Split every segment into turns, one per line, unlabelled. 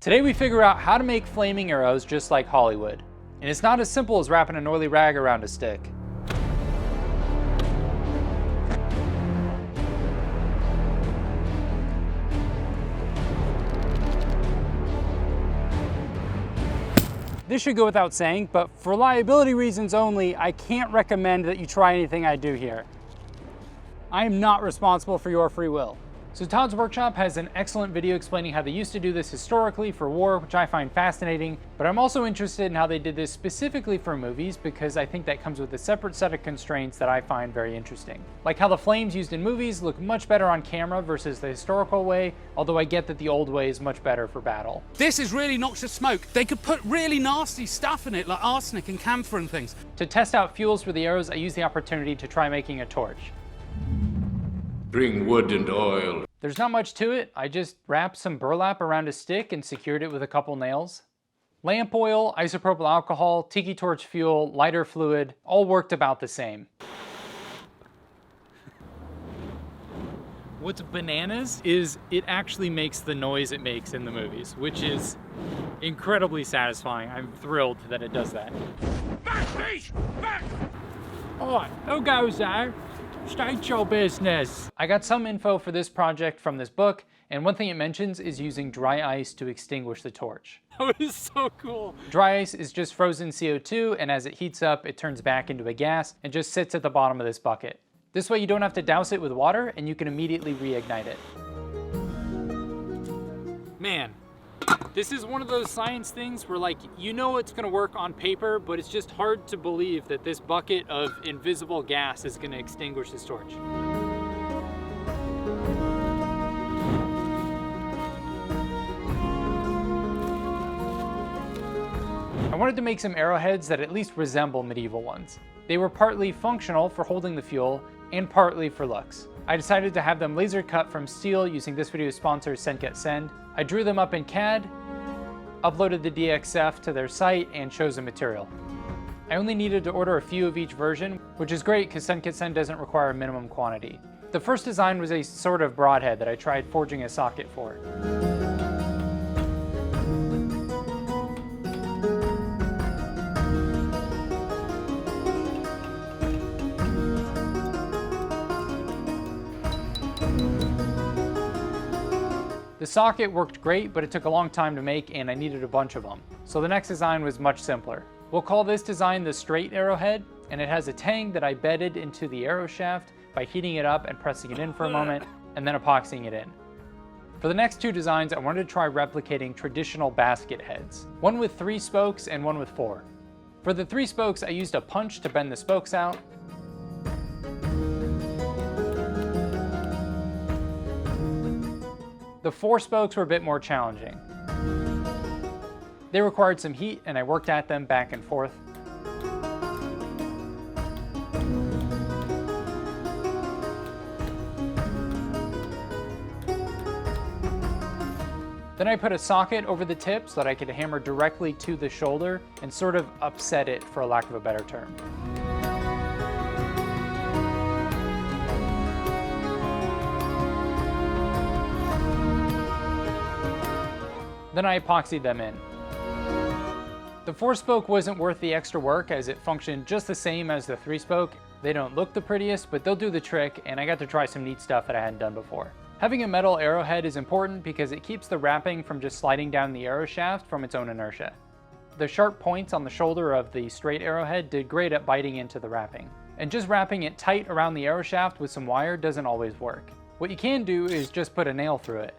Today we figure out how to make flaming arrows just like Hollywood. And it's not as simple as wrapping an oily rag around a stick. This should go without saying, but for reliability reasons only, I can't recommend that you try anything I do here. I am not responsible for your free will. So Todd's Workshop has an excellent video explaining how they used to do this historically for war, which I find fascinating, but I'm also interested in how they did this specifically for movies because I think that comes with a separate set of constraints that I find very interesting. Like how the flames used in movies look much better on camera versus the historical way, although I get that the old way is much better for battle.
This is really noxious smoke. They could put really nasty stuff in it, like arsenic and camphor and things.
To test out fuels for the arrows, I used the opportunity to try making a torch.
Bring wood and oil.
There's not much to it. I just wrapped some burlap around a stick and secured it with a couple nails. Lamp oil, isopropyl alcohol, tiki torch fuel, lighter fluid, all worked about the same. What's bananas is it actually makes the noise it makes in the movies, which is incredibly satisfying. I'm thrilled that it does that.
Back, beast! Back!
Oh, who goes there? State your business. I got some info for this project from this book, and one thing it mentions is using dry ice to extinguish the torch.
That was so cool.
Dry ice is just frozen CO2, and as it heats up, it turns back into a gas and just sits at the bottom of this bucket. This way you don't have to douse it with water, and you can immediately reignite it. Man, this is one of those science things where, like, you know it's gonna work on paper, but it's just hard to believe that this bucket of invisible gas is gonna extinguish this torch. I wanted to make some arrowheads that at least resemble medieval ones. They were partly functional for holding the fuel and partly for looks. I decided to have them laser cut from steel using this video's sponsor, Send. I drew them up in CAD, uploaded the DXF to their site, and chose a material. I only needed to order a few of each version, which is great because Send doesn't require a minimum quantity. The first design was a sort of broadhead that I tried forging a socket for. The socket worked great, but it took a long time to make and I needed a bunch of them. So the next design was much simpler. We'll call this design the straight arrowhead, and it has a tang that I bedded into the arrow shaft by heating it up and pressing it in for a moment, and then epoxying it in. For the next two designs, I wanted to try replicating traditional basket heads, one with 3 spokes and one with 4. For the 3 spokes, I used a punch to bend the spokes out. The 4 spokes were a bit more challenging. They required some heat and I worked at them back and forth. Then I put a socket over the tip so that I could hammer directly to the shoulder and sort of upset it, for lack of a better term. Then I epoxied them in. The 4-spoke wasn't worth the extra work as it functioned just the same as the 3-spoke. They don't look the prettiest, but they'll do the trick, and I got to try some neat stuff that I hadn't done before. Having a metal arrowhead is important because it keeps the wrapping from just sliding down the arrow shaft from its own inertia. The sharp points on the shoulder of the straight arrowhead did great at biting into the wrapping. And just wrapping it tight around the arrow shaft with some wire doesn't always work. What you can do is just put a nail through it.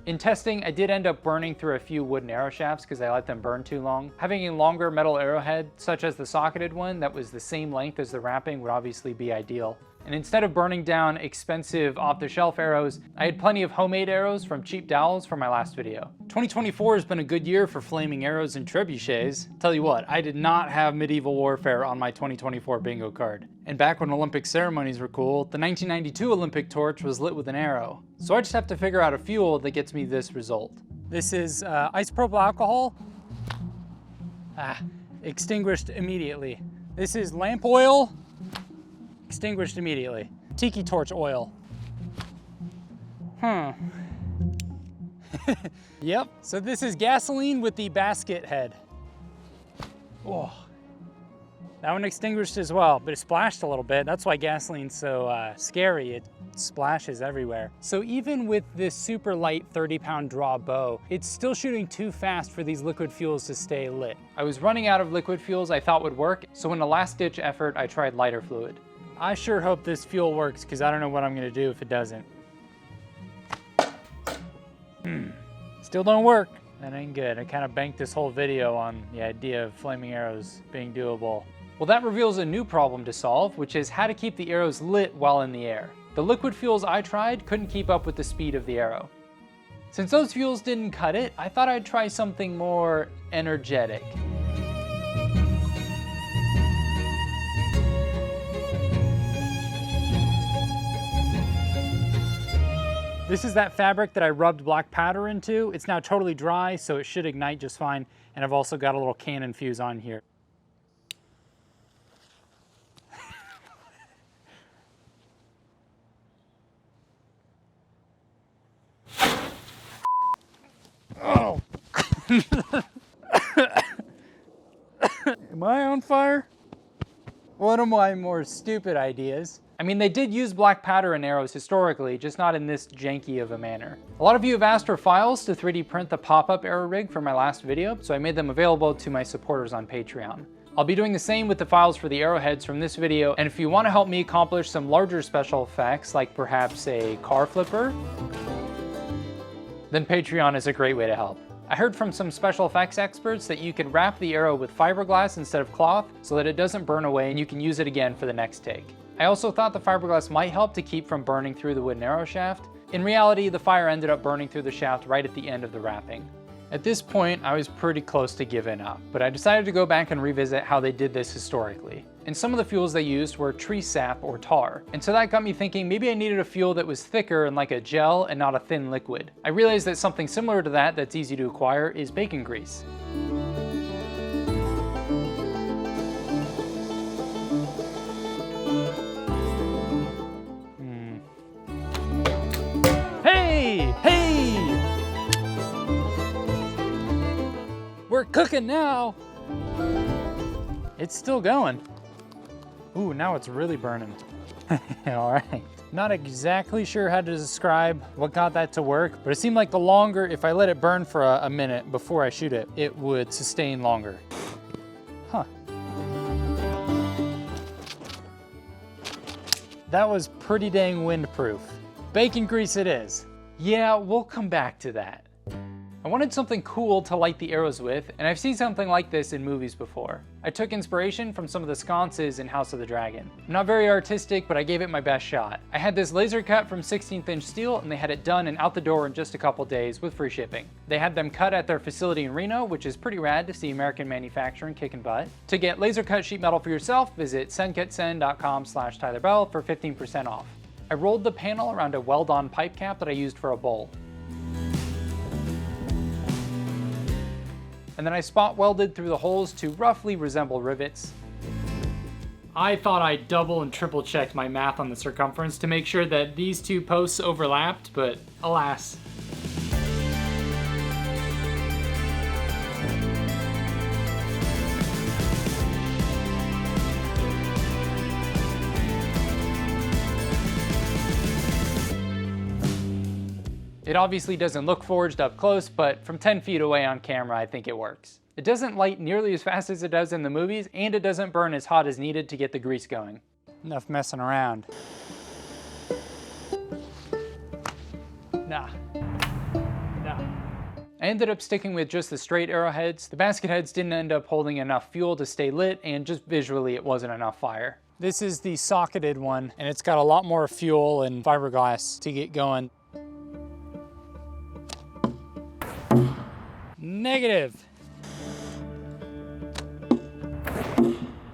In testing, I did end up burning through a few wooden arrow shafts because I let them burn too long. Having a longer metal arrowhead, such as the socketed one that was the same length as the wrapping, would obviously be ideal. And instead of burning down expensive off-the-shelf arrows, I had plenty of homemade arrows from cheap dowels for my last video. 2024 has been a good year for flaming arrows and trebuchets. Tell you what, I did not have medieval warfare on my 2024 bingo card. And back when Olympic ceremonies were cool, the 1992 Olympic torch was lit with an arrow. So I just have to figure out a fuel that gets me this result. This is isopropyl alcohol. Extinguished immediately. This is lamp oil. Extinguished immediately. Tiki torch oil. Yep, so this is gasoline with the basket head. Oh, that one extinguished as well, but it splashed a little bit. That's why gasoline's so scary. It splashes everywhere. So even with this super light 30-pound draw bow, it's still shooting too fast for these liquid fuels to stay lit. I was running out of liquid fuels I thought would work, so in a last-ditch effort, I tried lighter fluid. I sure hope this fuel works, because I don't know what I'm gonna do if it doesn't. Still don't work. That ain't good. I kind of banked this whole video on the idea of flaming arrows being doable. Well, that reveals a new problem to solve, which is how to keep the arrows lit while in the air. The liquid fuels I tried couldn't keep up with the speed of the arrow. Since those fuels didn't cut it, I thought I'd try something more energetic. This is that fabric that I rubbed black powder into. It's now totally dry, so it should ignite just fine. And I've also got a little cannon fuse on here. Oh. Am I on fire? One of my more stupid ideas. I mean, they did use black powder in arrows historically, just not in this janky of a manner. A lot of you have asked for files to 3D print the pop-up arrow rig for my last video, so I made them available to my supporters on Patreon. I'll be doing the same with the files for the arrowheads from this video, and if you want to help me accomplish some larger special effects, like perhaps a car flipper, then Patreon is a great way to help. I heard from some special effects experts that you could wrap the arrow with fiberglass instead of cloth so that it doesn't burn away and you can use it again for the next take. I also thought the fiberglass might help to keep from burning through the wooden arrow shaft. In reality, the fire ended up burning through the shaft right at the end of the wrapping. At this point, I was pretty close to giving up, but I decided to go back and revisit how they did this historically. And some of the fuels they used were tree sap or tar. And so that got me thinking maybe I needed a fuel that was thicker and like a gel and not a thin liquid. I realized that something similar to that that's easy to acquire is bacon grease. Hey! We're cooking now! It's still going. Ooh, now it's really burning. All right. Not exactly sure how to describe what got that to work, but it seemed like the longer, if I let it burn for a minute before I shoot it, it would sustain longer. Huh. That was pretty dang windproof. Bacon grease it is. Yeah, we'll come back to that. I wanted something cool to light the arrows with, and I've seen something like this in movies before. I took inspiration from some of the sconces in House of the Dragon. I'm not very artistic, but I gave it my best shot. I had this laser cut from 16th-inch steel, and they had it done and out the door in just a couple days with free shipping. They had them cut at their facility in Reno, which is pretty rad to see American manufacturing kicking butt. To get laser cut sheet metal for yourself, visit sendkitsend.com/Tyler Bell for 15% off. I rolled the panel around a weld-on pipe cap that I used for a bowl. And then I spot welded through the holes to roughly resemble rivets. I thought I double and triple checked my math on the circumference to make sure that these two posts overlapped, but alas. It obviously doesn't look forged up close, but from 10 feet away on camera, I think it works. It doesn't light nearly as fast as it does in the movies, and it doesn't burn as hot as needed to get the grease going. Enough messing around. Nah. I ended up sticking with just the straight arrowheads. The basket heads didn't end up holding enough fuel to stay lit, and just visually it wasn't enough fire. This is the socketed one, and it's got a lot more fuel and fiberglass to get going. Negative.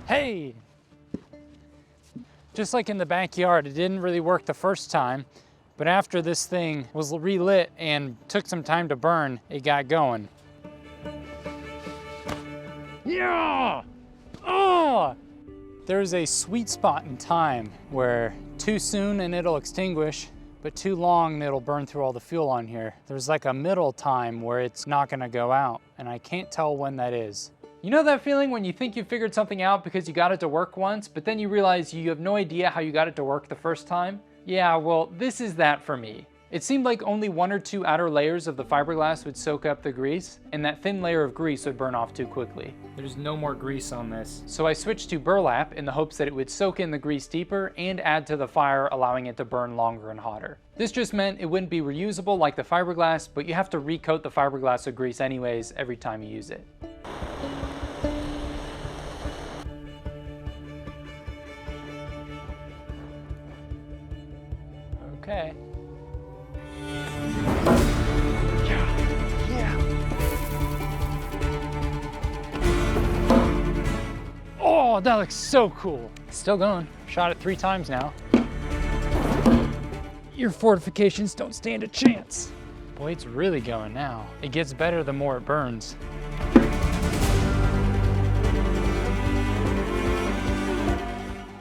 Hey! Just like in the backyard, it didn't really work the first time, but after this thing was relit and took some time to burn, it got going. Yeah! Oh! There's a sweet spot in time where too soon and it'll extinguish, but too long it'll burn through all the fuel on here. There's like a middle time where it's not gonna go out, and I can't tell when that is. You know that feeling when you think you figured something out because you got it to work once, but then you realize you have no idea how you got it to work the first time? Yeah, well, this is that for me. It seemed like only 1 or 2 outer layers of the fiberglass would soak up the grease, and that thin layer of grease would burn off too quickly. There's no more grease on this. So I switched to burlap in the hopes that it would soak in the grease deeper and add to the fire, allowing it to burn longer and hotter. This just meant it wouldn't be reusable like the fiberglass, but you have to recoat the fiberglass with grease anyways every time you use it. Okay. Oh, that looks so cool. Still going. Shot it 3 times now. Your fortifications don't stand a chance. Boy, it's really going now. It gets better the more it burns.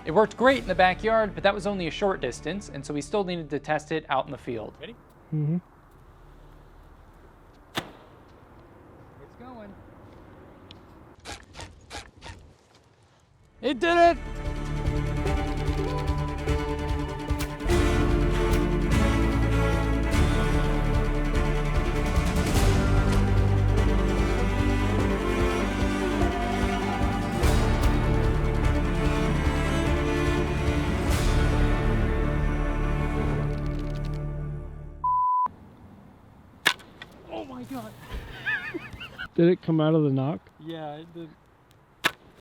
It worked great in the backyard, but that was only a short distance, and so we still needed to test it out in the field. Ready? Mm-hmm. It's going. It did it! Oh my God.
Did it come out of the knock?
Yeah, it did.